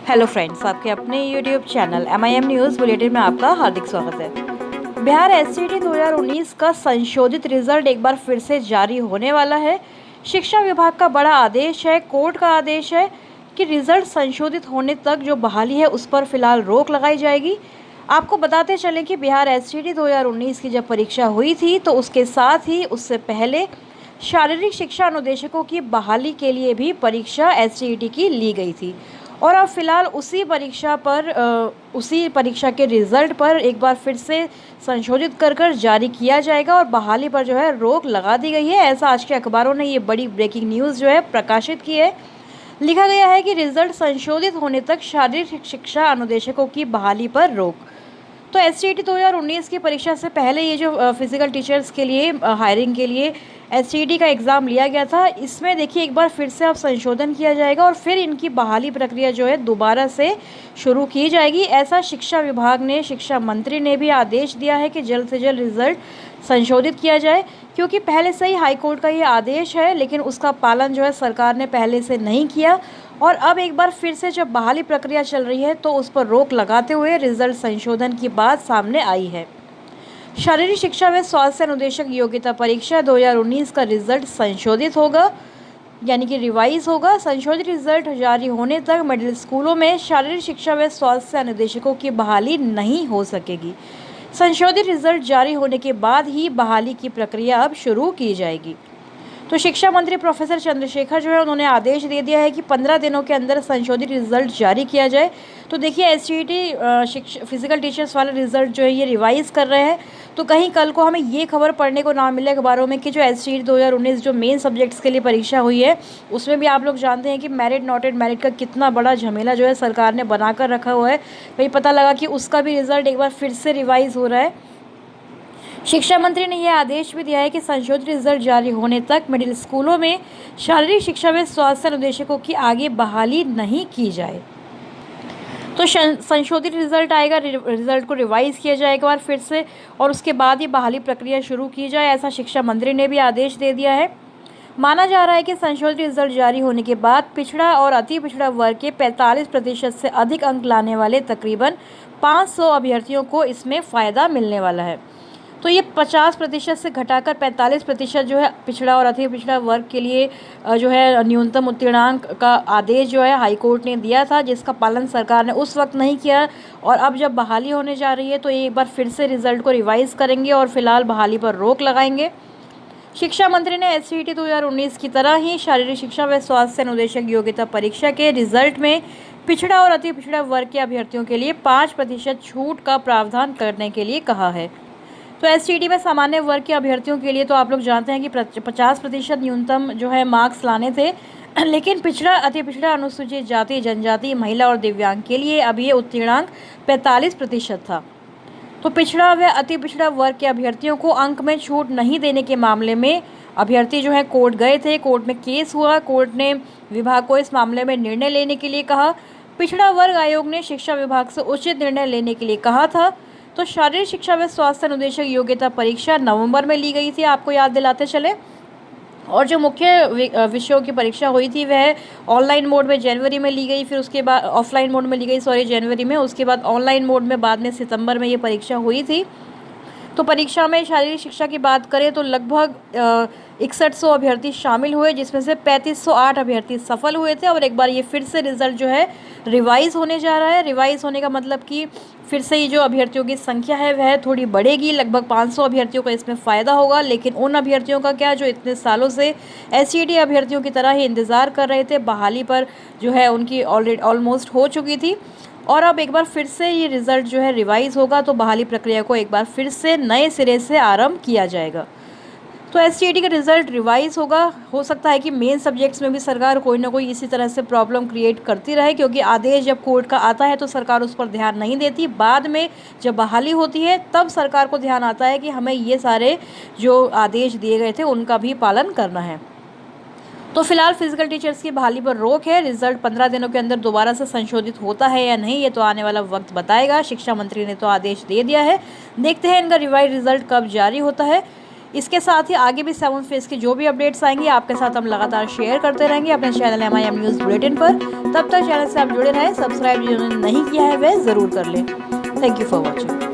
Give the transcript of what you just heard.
Hello friends, आपके अपने YouTube channel MIM news bulletin में आपका हार्दिक स्वागत है। बिहार SCET 2019 का संशोधित रिजल्ट एक बार फिर से जारी होने वाला है। शिक्षा विभाग का बड़ा आदेश है, कोर्ट का आदेश है कि रिजल्ट संशोधित होने तक जो बहाली है उस पर फिलहाल रोक लगाई जाएगी। आपको बताते चलें कि बिहार SCET 2019 की जब परीक्षा हुई थी तो उसके साथ ही उससे पहले शारीरिक शिक्षा अनुदेशकों की बहाली के लिए भी परीक्षा SCET की ली गई थी और अब फिलहाल उसी परीक्षा के रिज़ल्ट पर एक बार फिर से संशोधित कर जारी किया जाएगा और बहाली पर जो है रोक लगा दी गई है। ऐसा आज के अखबारों ने ये बड़ी ब्रेकिंग न्यूज़ जो है प्रकाशित की है। लिखा गया है कि रिज़ल्ट संशोधित होने तक शारीरिक शिक्षा अनुदेशकों की बहाली पर रोक। तो SCET 2019 की परीक्षा से पहले ये जो फिज़िकल टीचर्स के लिए हायरिंग के लिए SCET का एग्ज़ाम लिया गया था, इसमें देखिए एक बार फिर से अब संशोधन किया जाएगा और फिर इनकी बहाली प्रक्रिया जो है दोबारा से शुरू की जाएगी। ऐसा शिक्षा विभाग ने, शिक्षा मंत्री ने भी आदेश दिया है कि जल्द से जल्द रिज़ल्ट संशोधित किया जाए, क्योंकि पहले से ही हाईकोर्ट का ये आदेश है लेकिन उसका पालन जो है सरकार ने पहले से नहीं किया और अब एक बार फिर से जब बहाली प्रक्रिया चल रही है तो उस पर रोक लगाते हुए रिजल्ट संशोधन की बात सामने आई है। शारीरिक शिक्षा व स्वास्थ्य अनुदेशक योग्यता परीक्षा 2019 का रिजल्ट संशोधित होगा, यानी कि रिवाइज होगा। संशोधित रिजल्ट जारी होने तक मिडिल स्कूलों में शारीरिक शिक्षा व स्वास्थ्य अनुदेशकों की बहाली नहीं हो सकेगी। संशोधित रिजल्ट जारी होने के बाद ही बहाली की प्रक्रिया अब शुरू की जाएगी। तो शिक्षा मंत्री प्रोफेसर चंद्रशेखर जो है उन्होंने आदेश दे दिया है कि 15 दिनों के अंदर संशोधित रिजल्ट जारी किया जाए। तो देखिए SCET फिजिकल टीचर्स वाला रिजल्ट जो है ये रिवाइज़ कर रहे हैं, तो कहीं कल को हमें ये खबर पढ़ने को ना मिले अखबारों में कि जो SCET 2019 जो मेन सब्जेक्ट्स के लिए परीक्षा हुई है उसमें भी आप लोग जानते हैं कि मेरिट नॉटेड मेरिट का कितना बड़ा झमेला जो है सरकार ने बनाकर रखा हुआ है। वही पता लगा कि उसका भी रिजल्ट एक बार फिर से रिवाइज़ हो रहा है। शिक्षा मंत्री ने यह आदेश भी दिया है कि संशोधित रिजल्ट जारी होने तक मिडिल स्कूलों में शारीरिक शिक्षा व स्वास्थ्य अनुदेशकों की आगे बहाली नहीं की जाए। तो संशोधित रिजल्ट आएगा, रिजल्ट को रिवाइज किया जाएगा एक बार फिर से और उसके बाद ही बहाली प्रक्रिया शुरू की जाए, ऐसा शिक्षा मंत्री ने भी आदेश दे दिया है। माना जा रहा है कि संशोधित रिजल्ट जारी होने के बाद पिछड़ा और अति पिछड़ा वर्ग के 45% से अधिक अंक लाने वाले तकरीबन 500 अभ्यर्थियों को इसमें फ़ायदा मिलने वाला है। तो ये 50% से घटाकर 45% जो है पिछड़ा और अति पिछड़ा वर्ग के लिए जो है न्यूनतम उत्तीर्णांक का आदेश जो है हाईकोर्ट ने दिया था, जिसका पालन सरकार ने उस वक्त नहीं किया और अब जब बहाली होने जा रही है तो एक बार फिर से रिजल्ट को रिवाइज़ करेंगे और फिलहाल बहाली पर रोक लगाएंगे। शिक्षा मंत्री ने SCET 2019 की तरह ही शारीरिक शिक्षा व स्वास्थ्य अनुदेशक योग्यता परीक्षा के रिजल्ट में पिछड़ा और अति पिछड़ा वर्ग के अभ्यर्थियों के लिए 5% छूट का प्रावधान करने के लिए कहा है। तो SCET में सामान्य वर्ग के अभ्यर्थियों के लिए तो आप लोग जानते हैं कि 50% न्यूनतम जो है मार्क्स लाने थे, लेकिन पिछड़ा, अति पिछड़ा, अनुसूचित जाति, जनजाति, महिला और दिव्यांग के लिए अब ये उत्तीर्णांक 45% था। तो पिछड़ा व अति पिछड़ा वर्ग के अभ्यर्थियों को अंक में छूट नहीं देने के मामले में अभ्यर्थी जो है कोर्ट गए थे, कोर्ट में केस हुआ, कोर्ट ने विभाग को इस मामले में निर्णय लेने के लिए कहा। पिछड़ा वर्ग आयोग ने शिक्षा विभाग से उचित निर्णय लेने के लिए कहा था। तो शारीरिक शिक्षा व स्वास्थ्य अनुदेशक योग्यता परीक्षा नवंबर में ली गई थी, आपको याद दिलाते चले, और जो मुख्य विषयों की परीक्षा हुई थी वह ऑनलाइन मोड में जनवरी में ली गई, फिर उसके बाद ऑफलाइन मोड में ली गई जनवरी में, उसके बाद ऑनलाइन मोड में बाद में सितंबर में ये परीक्षा हुई थी। तो परीक्षा में शारीरिक शिक्षा की बात करें तो लगभग 6100 अभ्यर्थी शामिल हुए, जिसमें से 3508 अभ्यर्थी सफल हुए थे और एक बार ये फिर से रिजल्ट जो है रिवाइज होने जा रहा है। रिवाइज होने का मतलब कि फिर से ये जो अभ्यर्थियों की संख्या है वह थोड़ी बढ़ेगी, लगभग 500 अभ्यर्थियों को इसमें फ़ायदा होगा। लेकिन उन अभ्यर्थियों का क्या जो इतने सालों से SCET अभ्यर्थियों की तरह ही इंतज़ार कर रहे थे, बहाली पर जो है उनकी ऑलमोस्ट हो चुकी थी और अब एक बार फिर से ये रिज़ल्ट जो है रिवाइज़ होगा तो बहाली प्रक्रिया को एक बार फिर से नए सिरे से आरंभ किया जाएगा। तो SCET का रिज़ल्ट रिवाइज़ होगा। हो सकता है कि मेन सब्जेक्ट्स में भी सरकार कोई ना कोई इसी तरह से प्रॉब्लम क्रिएट करती रहे, क्योंकि आदेश जब कोर्ट का आता है तो सरकार उस पर ध्यान नहीं देती, बाद में जब बहाली होती है तब सरकार को ध्यान आता है कि हमें ये सारे जो आदेश दिए गए थे उनका भी पालन करना है। तो फिलहाल फिजिकल टीचर्स की बहाली पर रोक है। रिजल्ट 15 दिनों के अंदर दोबारा से संशोधित होता है या नहीं, ये तो आने वाला वक्त बताएगा। शिक्षा मंत्री ने तो आदेश दे दिया है, देखते हैं इनका रिवाइज रिजल्ट कब जारी होता है। इसके साथ ही आगे भी 7th फेज़ की जो भी अपडेट्स आएंगी आपके साथ हम लगातार शेयर करते रहेंगे अपने चैनल MIM न्यूज़ बुलेटिन पर। तब तक चैनल से आप जुड़े रहें, सब्सक्राइब जिन्होंने नहीं किया है वह ज़रूर कर लें। Thank you for watching.